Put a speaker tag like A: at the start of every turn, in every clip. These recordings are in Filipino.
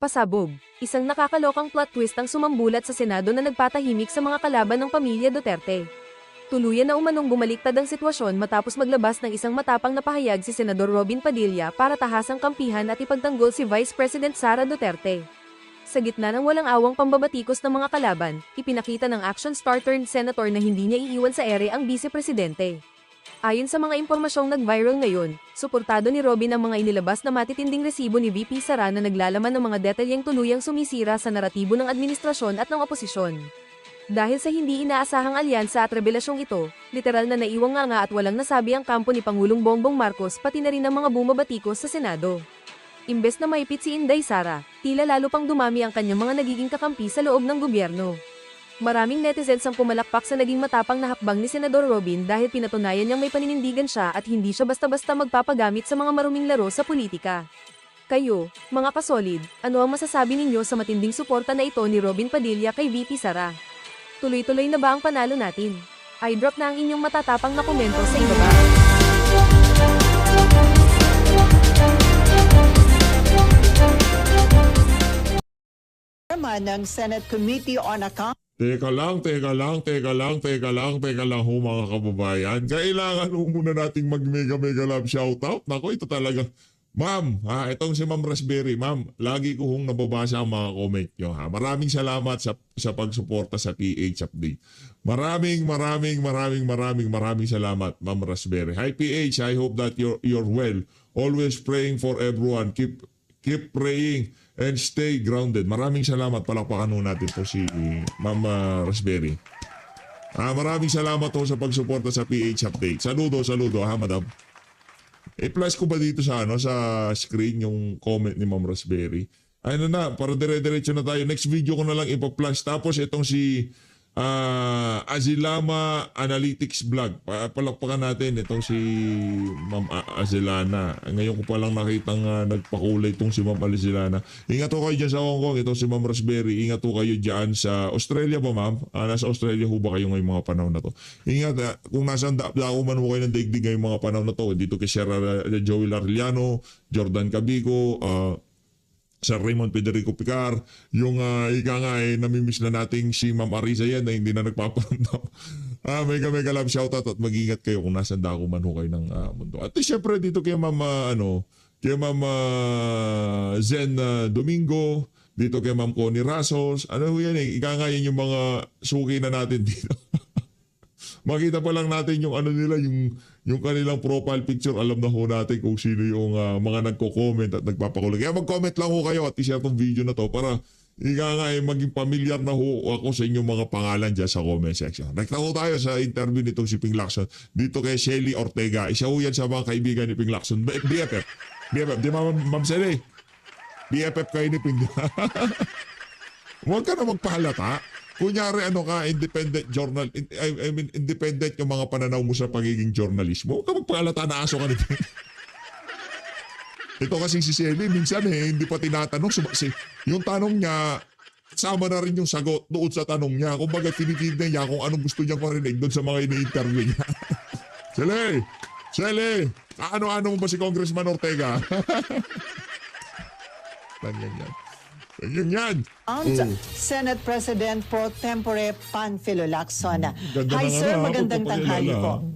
A: Pasabog, isang nakakalokang plot twist ang sumambulat sa Senado na nagpatahimik sa mga kalaban ng pamilya Duterte. Tuluyan na umanong bumaliktad ang sitwasyon matapos maglabas ng isang matapang na pahayag si Senador Robin Padilla para tahasang kampihan at ipagtanggol si Vice President Sara Duterte. Sa gitna ng walang awang pambabatikos ng mga kalaban, ipinakita ng action star turned senator na hindi niya iiwan sa ere ang vice-presidente. Ayon sa mga impormasyong nag-viral ngayon, suportado ni Robin ang mga inilabas na matitinding resibo ni VP Sara na naglalaman ng mga detalyeng tuluyang sumisira sa naratibo ng administrasyon at ng oposisyon. Dahil sa hindi inaasahang alyansa at revelasyong ito, literal na naiwang nga at walang nasabi ang kampo ni Pangulong Bongbong Marcos pati na rin ang mga bumabatikos sa Senado. Imbes na maipit si Inday Sara, tila lalo pang dumami ang kanyang mga nagiging kakampi sa loob ng gobyerno. Maraming netizens ang pumalakpak sa naging matapang na hakbang ni Senador Robin dahil pinatunayan niyang may paninindigan siya at hindi siya basta-basta magpapagamit sa mga maruming laro sa politika. Kayo, mga kasolid, ano ang masasabi ninyo sa matinding suporta na ito ni Robin Padilla kay VP Sara? Tuloy-tuloy na ba ang panalo natin? I-drop na ang inyong matatapang na komento sa ibaba.
B: Ng Senate Committee on Account.
C: Teka lang ho mga kababayan. Kailangan ho muna nating mag-mega love shoutout. Nako, ito talaga. Ma'am, itong si Ma'am Raspberry. Ma'am, lagi ko hong nababasa ang mga comment nyo. Maraming salamat sa pagsuporta sa PH Update. Maraming salamat, Ma'am Raspberry. Hi PH, I hope that you're well. Always praying for everyone. Keep praying and stay grounded. Maraming salamat. Palakpakan ho natin po si Ma'am Raspberry. Maraming salamat ho sa pagsuporta sa PH Update. Saludo madam. I-flash ko ba dito sa screen yung comment ni Ma'am Raspberry? Ano na, para dire-diretso na tayo. Next video ko na lang ipa-flash. Tapos itong si Azilama Analytics Vlog. Palakpakan natin itong si Ma'am Azilana. Ngayon ko palang nakitang nagpakulay itong si Ma'am Azilana. Ingat ho kayo dyan sa Hong Kong. Itong si Ma'am Raspberry. Ingat ho kayo dyan sa Australia ba, ma'am? Nasa Australia ho ba kayo ngayong mga panahon na to? Ingat, kung nasaan dako man ho kayo ng daigdig ngayong mga panahon na to, dito kay Sir Joey Arellano, Jordan Cabico, Sir Raymond Federico Picar, yung ika nga namimiss na nating si Ma'am Arisa yan na hindi na nagpaparamdam. Mega love shoutout at mag-ingat kayo kung nasan dako man ho kayo ng mundo. At syempre dito kay Ma'am Zen Domingo, dito kay Ma'am Connie Rasos, ano ho yan ika nga yan yung mga suki na natin dito. Makita pa lang natin yung nila, yung kanilang profile picture, alam na ho natin kung sino yung mga nagko-comment at nagpapakulay. Kaya mag-comment lang ho kayo at i-share tong video na to para maging familiar na ho ako sa inyong mga pangalan dyan sa comment section. Rekta ho tayo sa interview nitong si Ping Lacson dito kay Shelly Ortega. Isa ho yan sa mga kaibigan ni Ping Lacson. BFF, di ba Ma'am Shelly? BFF kayo ni Ping. Huwag ka na magpahalata. Kunyari independent journal, independent yung mga pananaw mo sa pagiging journalismo. Huwag ka magpakalata na aso ka nito. Ito kasi si Shelly, minsan hindi pa tinatanong. Yung tanong niya, sama na rin yung sagot doon sa tanong niya. Kung baga tinitignan niya kung anong gusto niya marinig doon sa mga ini-interview niya. Shelly, ano mo ba si Congressman Ortega? Yan.
B: Senate President Pro Tempore Panfilo Lacson.
C: Ganda
B: Hi
C: na
B: sir,
C: nga,
B: magandang tanghali po.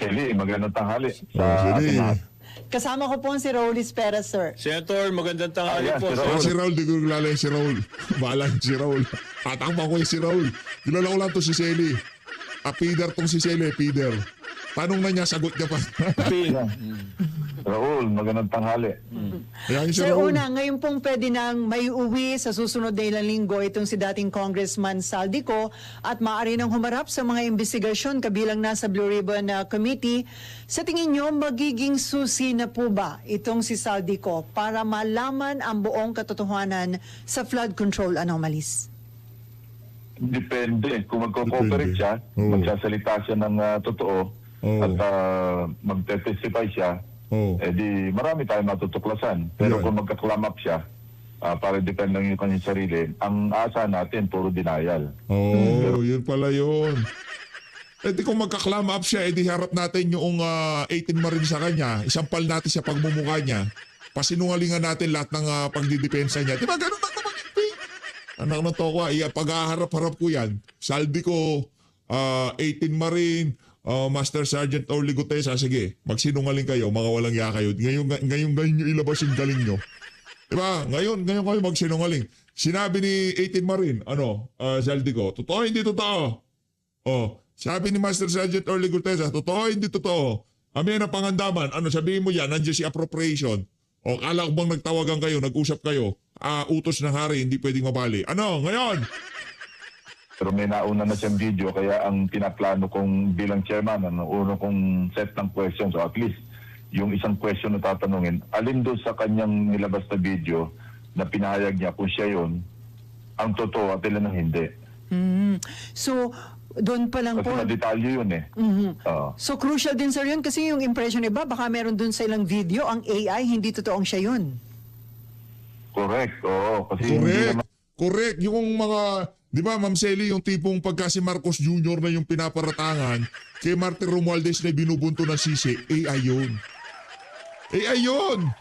D: Shelly, magandang tanghali.
C: Shelly.
B: Kasama ko po si Rowlis Perez, sir.
E: Senator, magandang tanghali po.
C: Si Raul, di ko kilala yung si Raul. Bahala yung si Raul. Tatakbo ko yung si Raul. Kilala ko lang to si Shelly. Feeder tong si Shelly, feeder. Tanong na niya, sagot niya pa.
D: Raul, magandang tanghali.
C: Ayan si
B: Sir,
C: Raul.
B: una, ngayon pong pwede nang may uwi sa susunod na ilang linggo itong si dating Congressman Saldico at maaari nang humarap sa mga investigasyon kabilang nasa Blue Ribbon Committee. Sa tingin nyo, magiging susi na po ba itong si Saldico para malaman ang buong katotohanan sa flood control anomalies?
D: Depende. Kung magko-cooperate siya, magsasalita siya ng totoo, at magte-testify siya, di marami tayong matutuklasan. Pero kung magka-clam up siya, para depend lang yung kanyang sarili, ang asa natin, puro denial.
C: Yun pala yun. Di kung magka-clam up siya, di harap natin yung 18 Marines sa kanya, isampal natin sa pagmumukha niya. pasinungalingan natin lahat ng pagdidepensa niya. Di ba ganun lang naman yung ping? Anak ng toko, pag-aharap-harap ko yan, saldi ko, 18 Marine, Master Sergeant Orly Gutesa, sige, magsinungaling kayo, mga walang ya kayo. Ngayon nyo ilabas yung galing nyo. Diba? Ngayon kayo magsinungaling. Sinabi ni 18 Marine, saldi ko, totoo, hindi totoo. Sabi ni Master Sergeant Orly Gutesa, totoo, hindi totoo. Amin ang pangandaman, sabihin mo yan, nandiyan si appropriation. Kala ko bang nagtawagan kayo, nag-usap kayo, utos ng hari, hindi pwedeng mabali. Ngayon?
D: Pero may nauna na siyang video, kaya ang pinaplano kong bilang chairman, uno kong set ng questions, so at least yung isang question na tatanungin, alin doon sa kanyang nilabas na video na pinahayag niya kung siya yun, ang totoo at ilan ang hindi.
B: So, doon pa lang
D: Kasi
B: po.
D: na-detalye yun eh.
B: So, crucial din sir yun kasi yung impression iba, baka meron doon sa ilang video, ang AI, hindi totoong siya yun.
D: Correct, oo. Kasi hindi naman
C: Correct. Yung mga, di ba, Ma'am Selly, yung tipong pagka si Marcos Jr. na yung pinaparatangan, kay Martin Romualdez na binubunto ng sisi, AI yun. AI yun!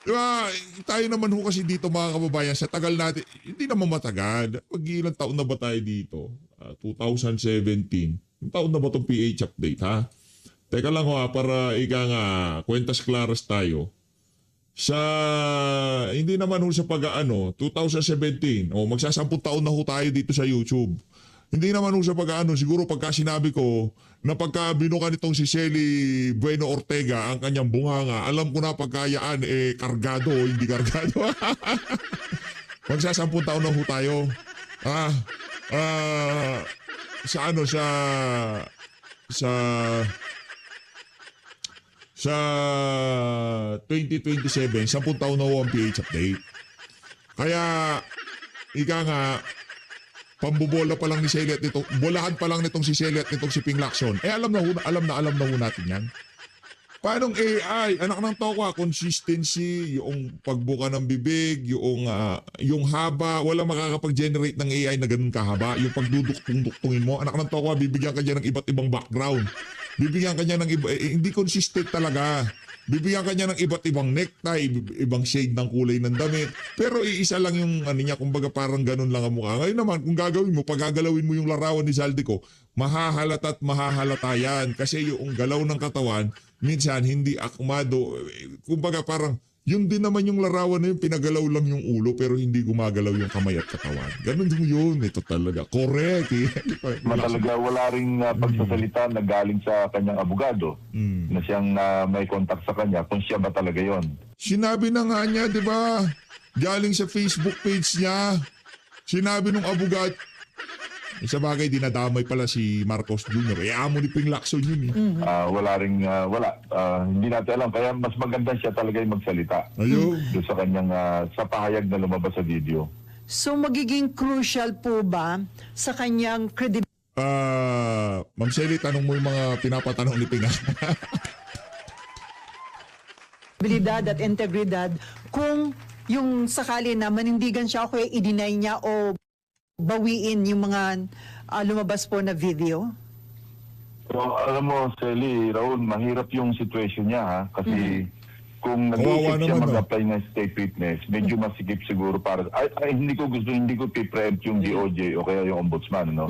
C: Di ba, tayo naman ho kasi dito mga kababayan, sa tagal natin, hindi naman matagal. Pag-ilang taon na ba tayo dito? 2017. Yung taon na ba itong PH update, ha? Teka lang ho, para kwentas klaras tayo. Hindi naman ho sa 2017, magsasampung taon na ho tayo dito sa YouTube. Hindi naman ho sa siguro pagka sinabi ko na pagka binuka nitong si Shelly Bueno Ortega ang kanyang bunganga, alam ko na pagkayaan kargado o hindi kargado. Magsasampung taon na ho tayo. Sa 2027, 10 taon na ho ang PH update. Kaya, pambubola pa lang ni Shelly at nitong, bolahan pa lang nitong si Shelly at nitong si Ping Lacson. Alam na ho natin yan. Paanong AI? Anak ng tokwa, consistency, yung pagbuka ng bibig, yung haba, wala makakapag-generate ng AI na ganun kahaba. Yung pagduduktong-duktungin mo, anak ng tokwa, bibigyan ka niya ng iba't ibang background. Bibigyan ka niya ng hindi consistent talaga. Bibigyan ka niya ng iba't ibang necktie, ibang shade ng kulay ng damit. Pero iisa lang yung niya, kumbaga parang ganun lang ang mukha. Ngayon naman, kung gagawin mo, pagagalawin mo yung larawan ni Zaldico, mahahalata at mahahalata yan. Kasi yung galaw ng katawan, minsan hindi akmado. Kumbaga parang, yun din naman yung larawan na yun, pinagalaw lang yung ulo pero hindi gumagalaw yung kamay at katawan. Ganun din yun, ito talaga. Correct.
D: Talaga wala ring pagsasalita na galing sa kanyang abogado na siyang may contact sa kanya kung siya ba talaga yon.
C: Sinabi na nga niya, di ba? Galing sa Facebook page niya. Sinabi nung abogado. Sa bagay, dinadamay pala si Marcos Jr. Amo ni Ping Lacson yun eh.
D: Wala ring, hindi natin alam. Kaya mas maganda siya talaga yung magsalita.
C: Ayun.
D: Doon sa kanyang, sa pahayag na lumabas sa video.
B: So, magiging crucial po ba sa kanyang credibility?
C: Ma'am Shelly, tanong mo yung mga pinapatanong ni Ping.
B: At integridad kung yung sakali na manindigan siya o i-deny niya o bawiin yung mga lumabas po na video?
D: So, alam mo, Sally, Raul, mahirap yung situation niya ha. Kasi kung nag-iisip siya mag-apply ng state witness, medyo masikip siguro para... hindi ko pre-empt yung DOJ o kaya yung ombudsman, no?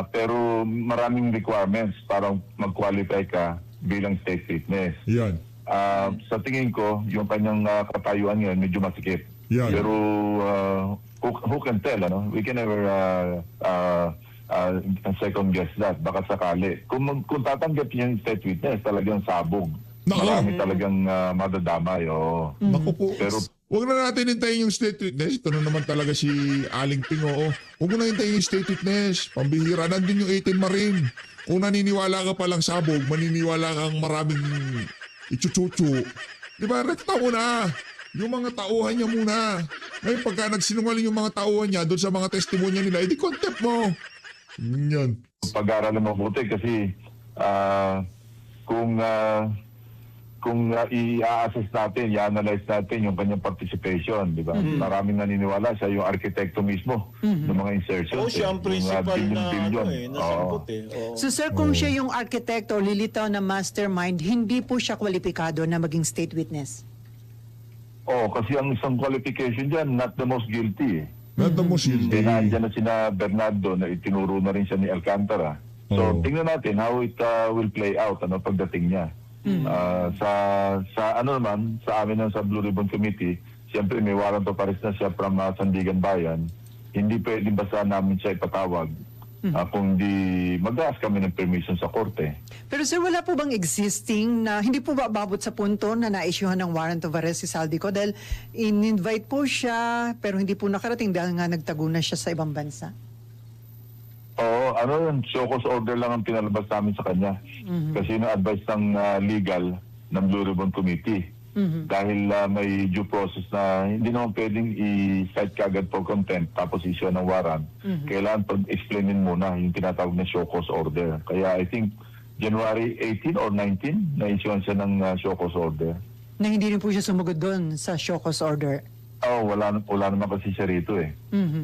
D: Pero maraming requirements para mag-qualify ka bilang state witness.
C: Yan.
D: Sa tingin ko, yung kanyang katayuan ngayon medyo masikip.
C: Yan.
D: Pero who can tell, ano? We can never second guess that. Baka sakali. Kung tatanggap niya yung state witness, talagang sabog. Marami talagang madadamay. Oh.
C: Naku po.
D: Pero
C: huwag na natin hintayin yung state witness. Ito na naman talaga si Aling Ping. Huwag mo na hintayin yung state witness. Pambihira. Nandun yung 18 Marine. Kung naniniwala ka palang sabog, maniniwala kang maraming ichuchuchu. Diba? Rekta mo na. Yung mga tauhan niya muna. Ngayon pagka nagsinungaling yung mga tauhan niya doon sa mga testimonya nila, edi contempt mo. Yan.
D: Pag-aaralan mo mabuti kasi kung i-assess natin, i-analyze natin yung kanyang participation, di ba? Maraming naniniwala siya yung arkitekto mismo ng mga insertions.
E: Siya ang principal na nasangkot
B: So sir, kung siya yung arkitekto o lilitaw na mastermind, hindi po siya kwalipikado na maging state witness?
D: Kasi ang isang qualification dyan, not the most guilty.
C: Nata mo sildi.
D: Nandiyan na sina Bernardo na itinuro na rin siya ni Alcantara. So,
C: Oo.
D: tingnan natin how it will play out pagdating niya. Sa ano naman, sa amin sa Blue Ribbon Committee, siyempre may warrant of arrest na siya from Sandigan Bayan. Hindi pwede basta namin siya ipatawag kung di mag-ask kami ng permission sa korte.
B: Pero sir, wala po bang existing na, hindi po ba ababot sa punto na na-issuehan ng warrant of arrest si Saldico dahil in-invite po siya pero hindi po nakarating dahil nga nagtago na siya sa ibang bansa?
D: Oo, yun, show cause order lang ang pinalabas namin sa kanya. Kasi na-advise ng legal ng Blue Ribbon Committee. Dahil may due process na hindi naman pwedeng i-cite kagad for contempt tapos issue ng warrant. Kailangan pag-explainin muna yung tinatawag na show cause order. Kaya I think January 18 or 19 na-issue siya ng show cause order.
B: Na hindi rin po siya sumugod doon sa show cause order.
D: Wala naman kasi siya rito eh.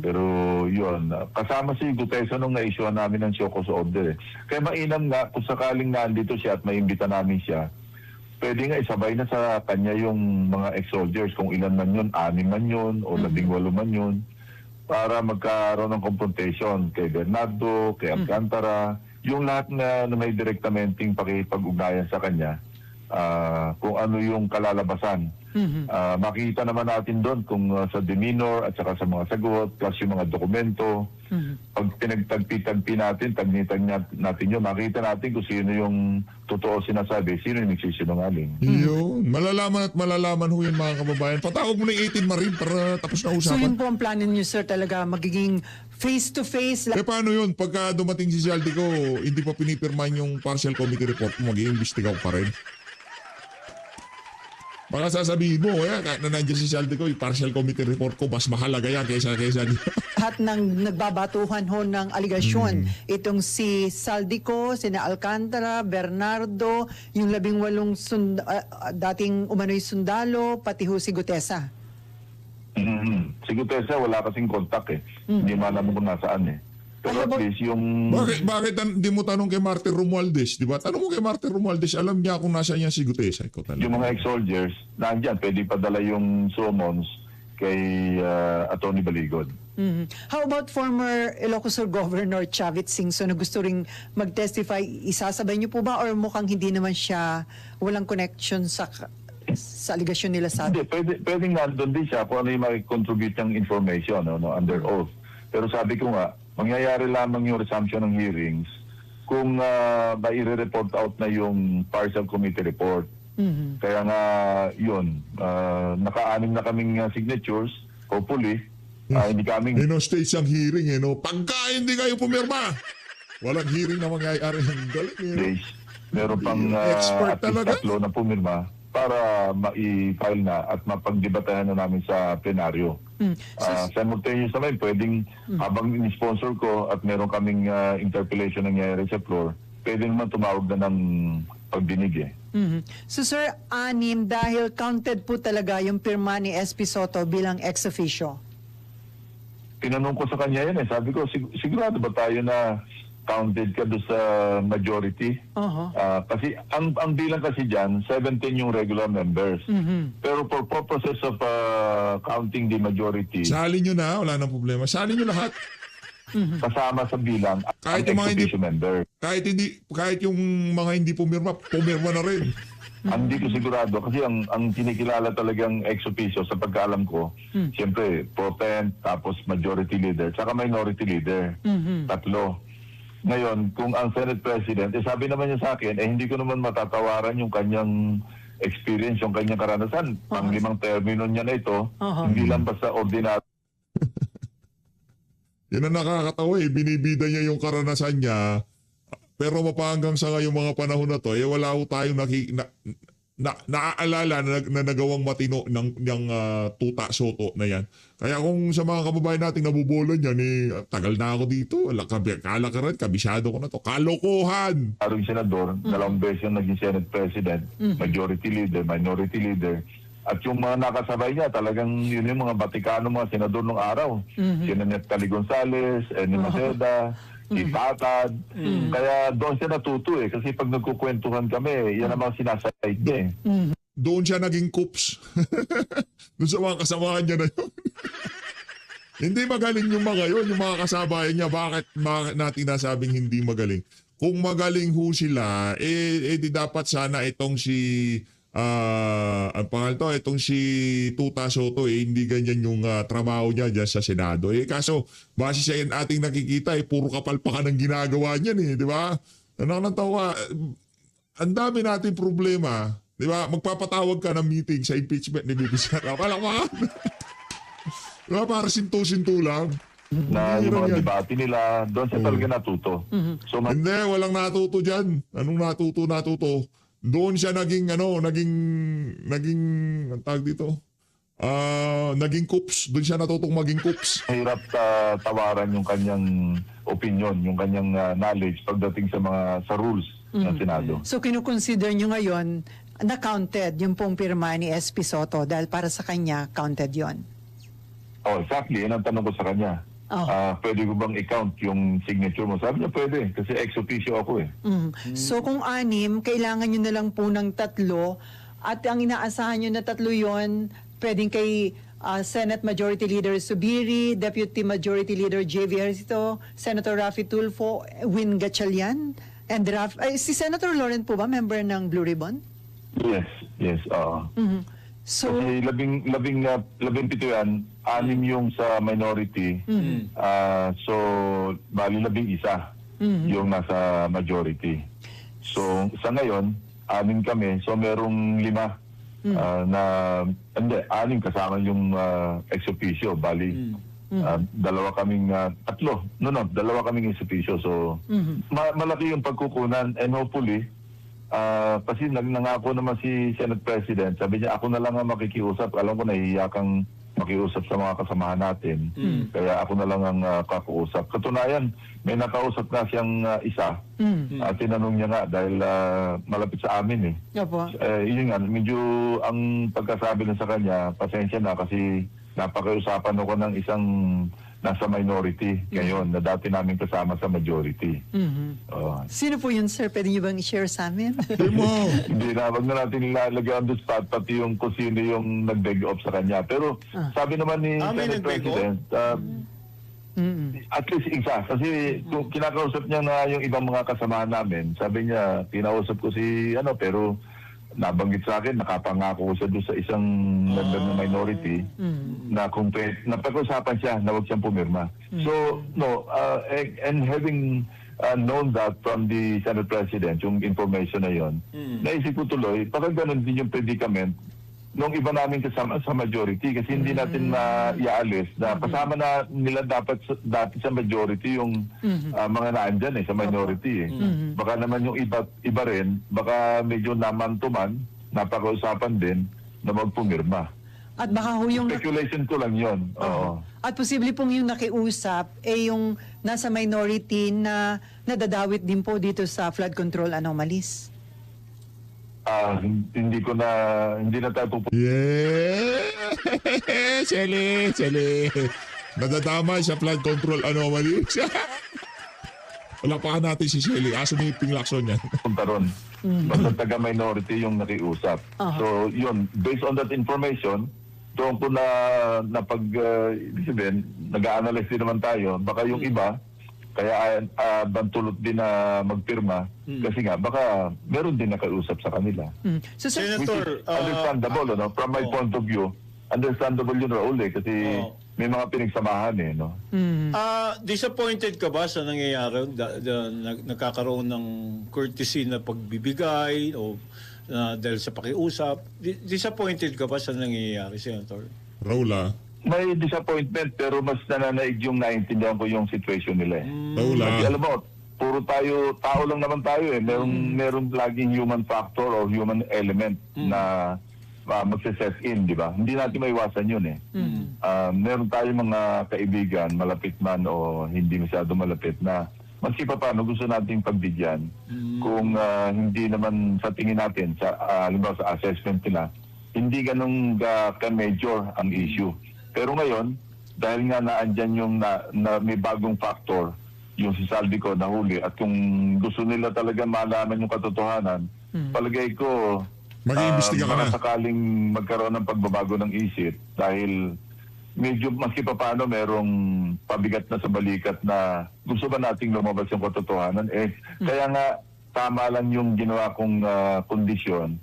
D: Pero yun, kasama si Gutesa nung na-issue namin ng show cause order eh. Kaya mainam nga kung sakaling nandito siya at maimbita namin siya, pwede nga isabay na sa kanya yung mga ex-soldiers, kung ilan man yun, 6 man yun, o 18 man yun, para magkaroon ng confrontation kay Bernardo, kay Alcantara, yung lahat na may direktamenting pakipag-ugnayan sa kanya, kung ano yung kalalabasan. Makita naman natin doon kung sa demeanor at saka sa mga sagot, plus yung mga dokumento. Pag pinagtagpi-tagpi natin, tagnitan natin yun, makita natin kung sino yung totoo sinasabi, sino yung nagsisinungaling.
C: Yun. Malalaman at malalaman ho yun mga kababayan. Patawag mo na yung 18 Marine para tapos na
B: So
C: usapan.
B: yun po ang plano niyo sir talaga, magiging face-to-face.
C: Paano yun? Pagka dumating si Saldico, hindi pa pinipirman yung partial committee report, mag-iimbestigaw pa rin. Baka sasabihin mo, kahit na nandiyan si Saldico, yung partial committee report ko, mas mahalaga yan kaysa
B: Lahat ng nagbabatuhan ho ng aligasyon. Itong si Saldico, sina Alcantara, Bernardo, yung 18 dating umano'y sundalo, pati ho si Gutesa.
D: Si Gutesa, wala kasing contact eh. Hindi malaman kung nasaan eh. Pero at least yung...
C: Bakit di mo tanong kay Martin Romualdez, di ba? Tanong mo kay Martin Romualdez, alam niya kung nasaan yan si Gutesa. Ikaw talaga.
D: Yung mga ex-soldiers, nandyan, pwede padala yung summons kay Atty. Baligod.
B: How about former Ilocos Sur Governor Chavit Singson na gusto ring mag-testify? Isasabay niyo po ba or mukhang hindi naman siya walang connection sa aligasyon nila sa
D: Hindi, pwedeng nandun din siya kung ano yung mag-contribute ng information under oath. Pero sabi ko nga, mangyayari lamang yung resumption ng hearings kung i-report out na yung partial committee report. Kaya nga yun, naka-anim na kaming signatures, hopefully, hindi kaming...
C: stage ang hearing, Pagka hindi kayo pumirma, walang hearing na mangyayari. Galing,
D: days. Meron pang
C: Expert
D: at least
C: talaga.
D: 3 na pumirma para ma-file na at mapagdebatahan na namin sa plenaryo. Simultaneous naman, pwedeng habang in-sponsor ko at meron kaming interpellation nangyayari sa floor, pwede naman tumawag na ng pagdinig eh.
B: So sir, 6 dahil counted po talaga yung pirma ni SP Soto bilang ex-officio.
D: Tinanong ko sa kanya yan eh. Sabi ko, sigurado ba tayo na counted ka doon sa majority? Kasi ang bilang kasi dyan, 17 yung regular members. Pero for purposes of counting the majority,
C: Salin nyo na, wala nang problema. Salin nyo lahat.
D: kasama sa bilang
C: Kahit
D: ang
C: yung mga hindi-
D: ex-officio member.
C: Kahit yung mga hindi pumirma na rin.
D: Ang hindi ko sigurado kasi ang kinikilala talagang ex-officio sa pagkaalam ko, siyempre, potent, tapos majority leader, saka minority leader. 3. Ngayon, kung ang Senate President, sabi naman niya sa akin, hindi ko naman matatawaran yung kanyang experience, yung kanyang karanasan. Ang 5 termino niya na ito, hindi lang basta ordinary.
C: Yan ang nakakatawa binibida niya yung karanasan niya, pero mapahanggang sa ngayong mga panahon na to, wala ko tayong naaalala na nagawang matino ng tuta soto na yan. Kaya kung sa mga kababayan nating nabubolan yan, tagal na ako dito, kalakaran, kabisado ko na to. Kalokohan!
D: Arong senador, 2 beses yung naging Senate President, majority leader, minority leader. At yung mga nakasabay niya, talagang yun yung mga Batikano, mga senador nung araw. Sina Neftali Gonzales, Eni Maceda, Itatad. Kaya doon siya natuto kasi pag nagkukwentuhan kami, yan ang mga sinasayid niya
C: doon siya naging coops. Doon sa mga kasamahan niya na yun. Hindi magaling yung mga yun, yung mga kasabayan niya. Bakit natin nasabing hindi magaling? Kung magaling ho sila, di dapat sana itong si ang pangalan to, itong si Tuta Soto hindi ganyan yung trabaho niya dyan sa Senado. Kaso, base sa ating nakikita, puro kapalpakan ang ginagawa niyan di ba? Nakakatawa, ang dami natin problema, di ba? Magpapatawag ka ng meeting sa impeachment ni Bibi Sara. Palakpakan! Diba, para sinto-sinto lang.
D: Na yung mga debate nila, doon siya talaga natuto. So,
C: Hindi, walang natuto dyan. Anong natuto? Doon siya naging, ang tawag dito, naging coops. Doon siya natutong maging coops.
D: mahirap tawaran yung kanyang opinion, yung kanyang knowledge pagdating sa rules ng Senado.
B: So kinukonsider nyo ngayon na counted yung pong pirma ni SP Soto dahil para sa kanya counted yon.
D: Oh, exactly. Yan ang tanong ko sa kanya.
B: Oh.
D: Pwede ko bang i-count yung signature mo? Sabi niya pwede kasi ex officio ako eh.
B: So kung 6, kailangan nyo na lang po ng 3 at ang inaasahan nyo na 3 yon, pwedeng kay Senate Majority Leader Subiri, Deputy Majority Leader J.V. Ejercito, Senator Raffy Tulfo, Win Gatchalian, and si Senator Lauren po ba member ng Blue Ribbon?
D: Yes.
B: So,
D: Kasi labing pito yan, 6 yung sa minority. So, bali 11 yung nasa majority. So, sa ngayon, 6 kami. So, merong 5 na, hindi, 6 kasama yung ex officio. Bali, 2 kaming, 3. No, 2 kaming ex officio. So, malaki yung pagkukunan and hopefully, kasi nangako naman si Senate President, sabi niya ako na lang ang makikiusap. Alam ko nahihiya kang makiusap sa mga kasamahan natin. Kaya ako na lang ang kakuusap. Katunayan, may nakausap nga siyang isa. Tinanong niya nga dahil malapit sa amin eh.
B: Opo.
D: Yun nga, medyo ang pagkasabi na sa kanya, pasensya na kasi napakiusapan ako ng isang nasa minority ngayon na dati namin kasama sa majority.
B: Sino po yun, sir? Pwede niyo bang i-share sa amin?
D: Hindi na, wag na natin ilalagay on the spot pati yung kung sino yung nag-beg off sa kanya. Pero sabi naman ni Senate President, at least isa. Kasi kung kinakausap niya na yung ibang mga kasamahan namin, sabi niya, kinausap ko si pero nabanggit sa akin, nakapangako siya doon sa isang member ng minority na kung napag-usapan siya na huwag siyang pumirma. So, no, and having known that from the Senate President, yung information na yon, naisip ko tuloy, parang ganun din yung predicament nung iba namin kasama sa majority kasi hindi natin maialis na kasama na nila dati sa majority yung mga naandyan sa minority Baka naman yung iba rin, baka medyo naman-tuman, napag-usapan din na magpumirma.
B: At baka ho yung...
D: Speculation ko lang yun. Oo.
B: At posible pong yung nakiusap yung nasa minority na nadadawit din po dito sa flood control anomalies.
D: Hindi na tayo pupunta.
C: Yeah! Shelly! Nadadamay sa flood control anomaly. Walapakan natin si Shelly. Aso ni Ping Lacson yan.
D: Punta ron. Basta taga-minority yung nakiusap. So, yun. Based on that information, doon ko na ibig sabihin, nag-a-analyze din naman tayo. Baka yung iba, kaya bantulot din na magpirma kasi nga baka meron din nakausap sa kanila.
B: So,
E: Senator,
D: understandable, from my point of view, understandable yun, Raul, kasi may mga pinagsamahan
E: disappointed ka ba sa nangyayari? Nagkakaroon ng courtesy na pagbibigay o dahil sa pakiusap? Disappointed ka ba sa nangyayari, Senator?
C: Raula.
D: May disappointment pero mas nananaig yung naintindihan ko yung situation nila
C: Raula.
D: Kasi alam mo, puro tao lang naman tayo meron laging human factor or human element na magse-set in, di ba? Hindi natin maiwasan yun meron tayong mga kaibigan, malapit man o hindi masyado malapit na maski pa paano gusto nating pagbigyan kung hindi naman sa tingin natin, halimbawa sa assessment nila, hindi ganun ka-major ang issue. Pero ngayon, dahil nga naandyan yung na may bagong factor, yung si Saldico nahuli, at kung gusto nila talaga malaman yung katotohanan, palagay ko,
C: Mag-iimbestiga ka na.
D: baka sakaling magkaroon ng pagbabago ng isip dahil medyo maski pa paano merong pabigat na sa balikat na gusto ba nating lumabas yung katotohanan. Kaya nga tama lang yung ginawa kong kondisyon.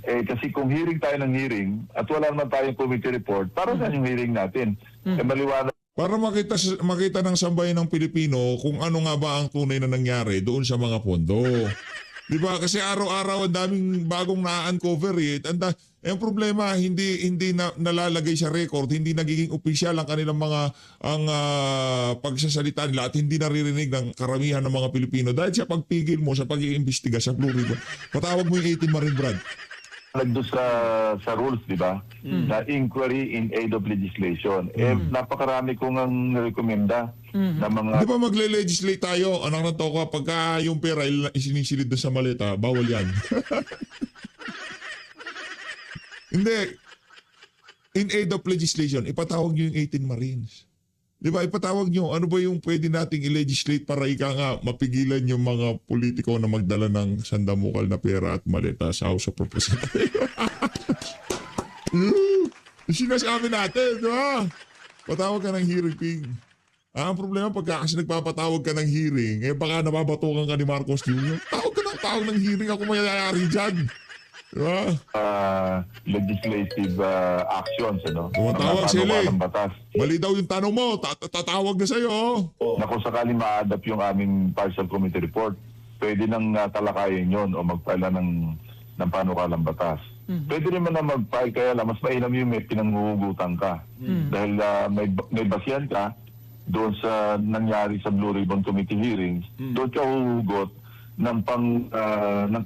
D: Kasi kung hearing tayo ng hearing at wala naman tayong committee report, para saan yung hearing natin? Maliwanag.
C: Para makita ng sambayan ng Pilipino kung ano nga ba ang tunay na nangyari doon sa mga pondo. Di ba? Kasi araw-araw ang daming bagong na-uncover eh. Ang problema, hindi nalalagay sa record, hindi nagiging opisyal ang kanilang mga pagsasalita nila at hindi naririnig ng karamihan ng mga Pilipino dahil sa pagpigil mo sa pag-iimbestiga sa Blue Ribbon. Patawag mo yung 18 Marine Brad.
D: Nagdo sa rules, di ba? Na inquiry in aid of legislation. Napakarami kong ang rekomenda na mga...
C: Di ba magle-legislate tayo, anak ng toko, pagka yung pera isinisilid doon sa maleta, bawal yan. Hindi. In aid of legislation, ipatawag nyo yung 18 Marines. Di ba, ipatawag nyo, ano ba yung pwede nating i-legislate para ika nga mapigilan yung mga politiko na magdala ng sandamukal na pera at maleta sa House of Representatives. Sinasabi natin, di ba? Patawag ka ng hearing, Ping. Ang problema, pagka kasi nagpapatawag ka ng hearing, baka nababatukan ka ni Marcos Jr. Tawag ng hearing, ako mayayari dyan. Diba?
D: Legislative actions, ano?
C: Tumatawag
D: Mga
C: sila eh.
D: panukalang batas.
C: Mali daw yung tanong mo, tatawag na sa'yo.
D: Na kung sakaling ma-adapt yung aming partial committee report, pwede nang talakayin yon o mag-file ng panukalang batas. Pwede naman na mag-file, kaya lang mas mainam yung may pinanghuhugutan ka. Dahil may basihan ka doon sa nangyari sa Blue Ribbon Committee hearings, doon ka huhugot ng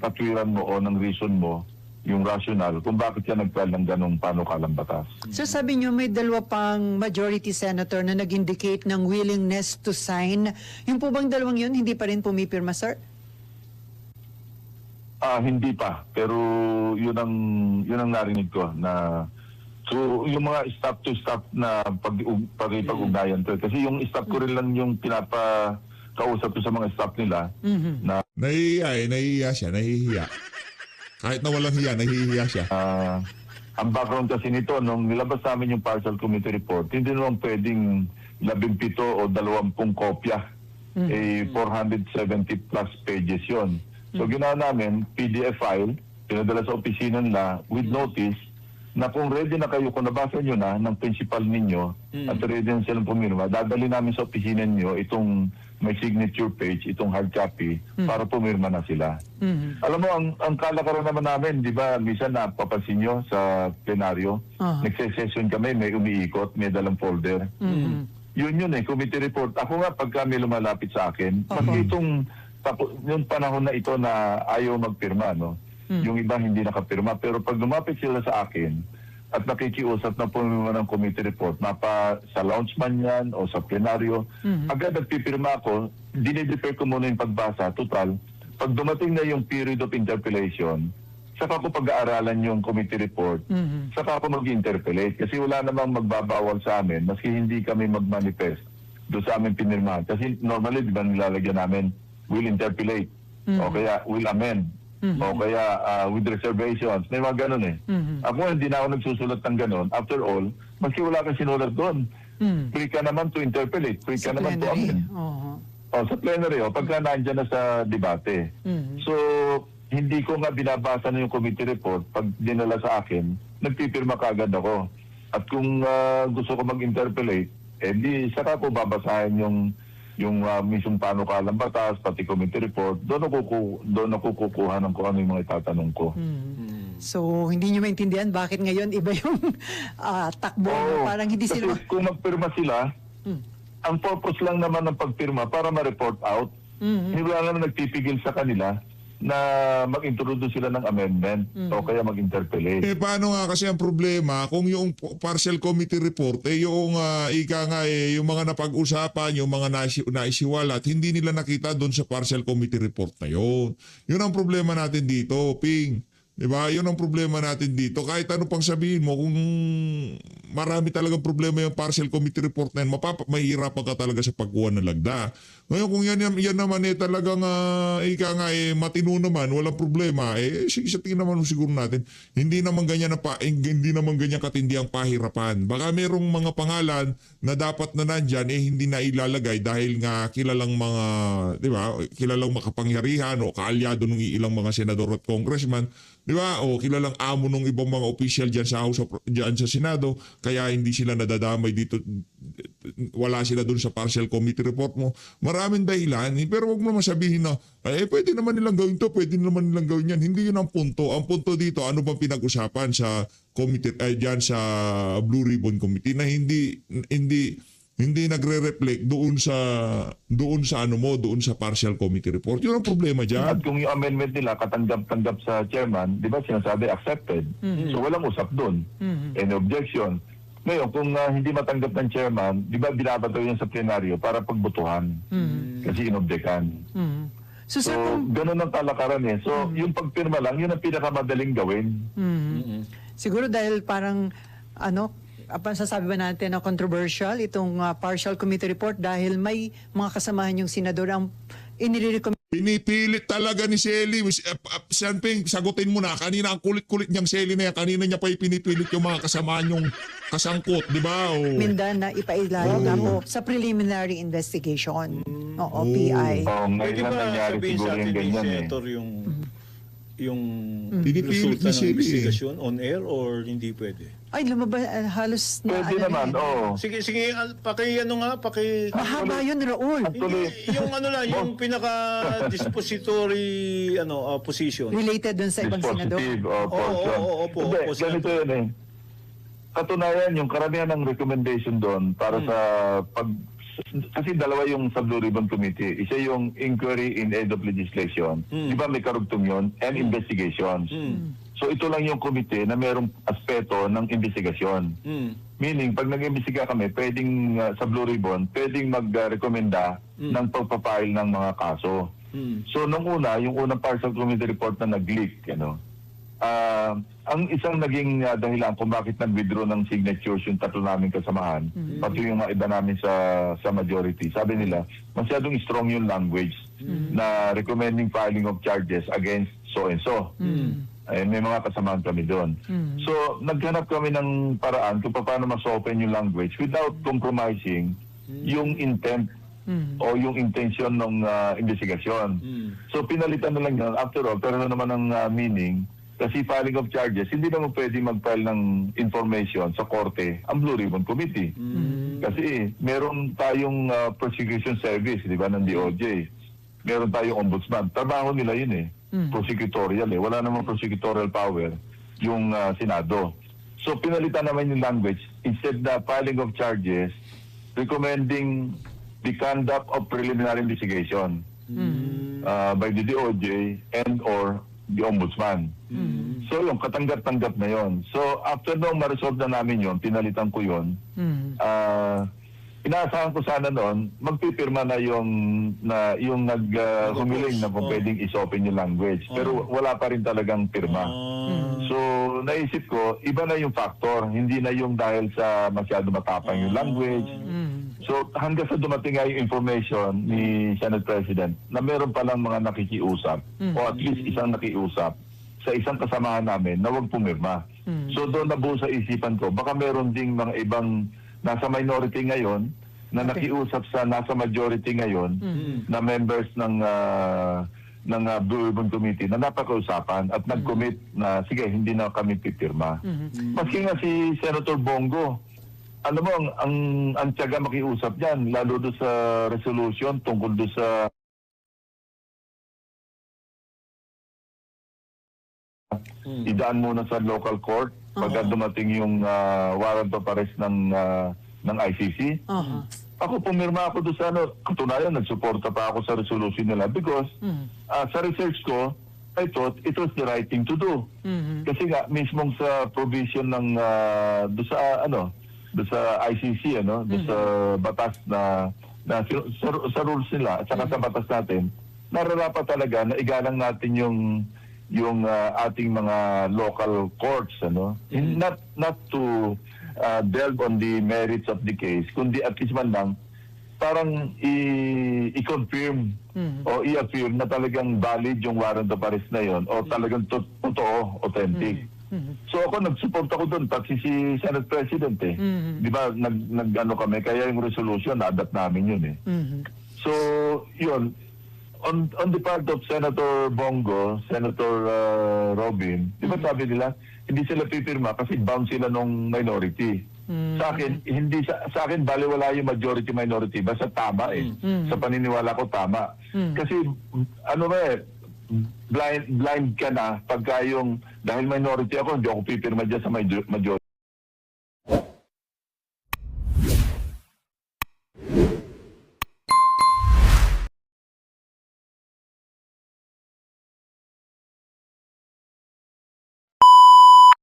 D: katwiran mo o ng reason mo, yung rational, kung bakit yan nag-file ng ganong panukalang batas.
B: So sabi nyo may dalawa pang majority senator na nag-indicate ng willingness to sign. Yung po bang dalawang yun, hindi pa rin pumipirma, sir?
D: Hindi pa, pero yun ang narinig ko na so yung mga stop to stop na pag-ugnayan to. Kasi yung stop ko rin lang yung pinapakausap ko sa mga stop nila na
C: Nahihiya siya. Kahit na walang hiya, nahihiya siya.
D: ang background kasi nito, nung nilabas namin yung partial committee report, hindi naman pwedeng 17 o 20 kopya. 470 plus pages yon. So ginawa namin, PDF file, pinadala sa opisina nila with notice na kung ready na kayo, kung nabasa nyo na ng principal ninyo at ready na silang pumirma, dadali namin sa opisina nyo itong may signature page, itong hard copy, para pumirma na sila. Alam mo, ang kalakaran naman namin, di ba, minsan napapansin nyo sa plenaryo, nagsesession kami, may umiikot, may dalang folder. Yun eh, committee report. Ako nga, pagka may lumalapit sa akin, pag yung panahon na ito na ayaw magpirma, no? Yung iba hindi nakapirma, pero pag lumapit sila sa akin at nakikiusap na pumirma ng committee report, sa lounge man yan o sa plenaryo, agad nagpipirma ako, dinidefer ko muna yung pagbasa, total. Pag dumating na yung period of interpellation, saka ko pag-aaralan yung committee report, saka ako mag-interpellate. Kasi wala namang magbabawal sa amin, maski hindi kami mag-manifest doon sa amin pinirmahan. Kasi normally, di ba nilalagyan namin, will interpellate, o kaya will amend, o kaya with reservations. May mga ganun eh. Ako hindi na ako nagsusulat ng ganun. After all, maski wala kang sinulat doon, free ka naman to interpellate, free ka naman to amend. Sa plenary, pagka nandyan na sa debate. So, hindi ko nga binabasa na yung committee report. Pag dinala sa akin, nagpipirma kaagad ako. At kung gusto ko mag-interpellate, di saka ko babasahin yung mismong panukalang batas, pati committee report, doon ako kukuha ng kung ano yung mga itatanong ko.
B: So, hindi nyo maintindihan bakit ngayon iba yung takbo, parang hindi
D: kasi
B: sila...
D: kung magpirma sila, ang purpose lang naman ng pagpirma para ma-report out. Hindi wala naman nagpipigil sa kanila na mag-introduce sila ng amendment o kaya mag-interpellate.
C: Paano nga kasi ang problema kung yung partial committee report, yung yung mga napag-usapan, yung mga naisiwalat, hindi nila nakita doon sa partial committee report na yun. Yun ang problema natin dito, Ping. Diba? Yun ang problema natin dito. Kahit ano pang sabihin mo, kung marami talagang problema yung partial committee report na yan, mahihirapan ka talaga sa pagkuha ng lagda. Ngayon kung yan naman talagang ika nga matino naman, walang problema, sige, sa tingin naman siguro natin, hindi naman ganyan katindi ang pahirapan. Baka merong mga pangalan na dapat na nandyan, hindi na ilalagay dahil nga kilalang mga, di ba, kilalang makapangyarihan o kaalyado ng ilang mga senador at congressman, di ba? O kilalang amo ng ibang mga official diyan sa Senado, kaya hindi sila nadadamay dito. Wala sila doon sa partial committee report mo. Maraming dahilan, pero wag mo naman sabihin na pwede naman nilang gawin to, pwede naman nilang gawin yan. Hindi yun ang punto. Ang punto dito, ano bang pinag-usapan sa committee diyan sa Blue Ribbon Committee na hindi nagre-reflect doon sa partial committee report. Yun ang problema diyan.
D: At kung yung amendment nila katanggap-tanggap sa chairman, di ba sinasabi accepted? So walang usap doon. Any objection? Ngayon, kung hindi matanggap ng chairman, di ba binabato yan sa plenaryo para pagbotohan? Kasi inobjekan.
B: So,
D: So,
B: sir,
D: ganun ang talakaran eh. So, yung pagpirma lang, yun ang pinakamadaling gawin.
B: siguro dahil parang, sasabi ba natin na controversial itong partial committee report dahil may mga kasamahan yung senador ang inirecommend.
C: Pinipilit talaga ni Selly. Sanping, sagutin mo na. Kanina ang kulit-kulit niyang Selly na yan. Kanina niya pa pinipilit yung mga kasamaan yung kasangkot, di ba?
B: Na ipailalim na po sa preliminary investigation. Oo, PI.
D: Ngayon
E: Pwede
D: lang
E: ba
D: nangyari
E: sabihin
D: siguro
E: sa
D: yung
E: atin ni
D: ganyan eh.
E: Senator yung
C: Pinipilit
E: resulta
C: ni
E: ng
C: Selly
E: investigation on air or hindi pwede?
B: Ay, lumabas, halos na
D: Pwede naman, oo.
E: Sige, paki...
B: Mahaba yun, Raul.
D: Actually,
E: Yung yung pinaka-dispository position.
B: Related dun sa ibang senador.
D: dispositive portion.
E: Opo,
D: Hindi,
E: opo,
D: ganito yun eh. Katunayan, yung karamihan ng recommendation doon para sa kasi dalawa yung sa Blue Ribbon Committee. Isa yung inquiry in aid of legislation. Di ba may karugtong yun? And investigations. So ito lang yung committee na mayroong aspeto ng investigasyon. Meaning, pag nag-imbestiga kami, pwedeng sa Blue Ribbon, pwedeng mag-rekomenda ng pagpapile ng mga kaso. So nung yung unang partial committee report na nag-leak, ang isang naging dahilan kung bakit nag-withdraw ng signatures yung tatlo naming kasamahan, pati yung mga iba namin sa majority, sabi nila, masyadong strong yung language na recommending filing of charges against so-and-so. May mga kasamahan kami doon. So, naghanap kami ng paraan kung paano mas-open yung language without compromising yung intent o yung intention ng investigasyon. So, pinalitan na lang yun. After all, pero naman ang meaning, kasi filing of charges, hindi naman pwede mag-file ng information sa korte ang Blue Ribbon Committee. Kasi meron tayong prosecution service, di ba, ng DOJ. Meron tayong ombudsman. Trabaho nila yun eh. Prosecutorial eh. Wala namang prosecutorial power yung Senado. So pinalitan naman yung language. Instead na filing of charges, recommending the conduct of preliminary investigation by the DOJ and or the ombudsman. So yung katanggap-tanggap na yon. So after nung ma-resolve na namin yon, pinalitan ko yon. Inaasahan ko sana noon, magpipirma na yung humiling na kung pwedeng is-open yung language. Pero wala pa rin talagang pirma. So naisip ko, iba na yung factor. Hindi na yung dahil sa masyado matapang yung language. So hanggang sa dumating nga yung information ni Senate President na meron palang mga nakikiusap o at least isang nakiusap sa isang kasamahan namin na huwag pumirma. So doon nabuo sa isipan ko, baka meron ding mga ibang nasa minority ngayon na nakiusap sa nasa majority ngayon na members ng Blue Ribbon Committee na napag-usapan at nag-commit na sige, hindi na kami pipirma. Maski nga si Senator Bongo, alam mo, ang tiyaga makiusap dyan, lalo doon sa resolution tungkol doon sa idaan muna sa local court pagka dumating yung warrant of arrest ng ICC. Ako pumirma ako doon sa katunayan, nagsuporta pa ako sa resolution nila because sa research ko, I thought it was the right thing to do. Kasi nga, mismong sa provision ng doon sa ICC, doon sa batas sa rules nila at saka sa batas natin, nararapat talaga na igalang natin yung yung ating mga local courts, ano? Not to delve on the merits of the case, kundi at least man lang parang i-confirm o i-affirm na talagang valid yung warrant of arrest na yon o talagang totoo, authentic. So ako nag-support ako doon, pati si Senate President eh. Di ba, nag-ano kami, kaya yung resolution, na-adapt namin yun eh. So, yun, on the part of Senator Bongo, Senator Robin, di ba sabi nila, hindi sila pipirma kasi bound sila nung minority. Sa akin, sa akin baliwala yung majority minority, basta tama eh. Sa paniniwala ko tama. Kasi ano ba eh, blind ka na pagka yung dahil minority ako, hindi ako pipirma dyan sa majority.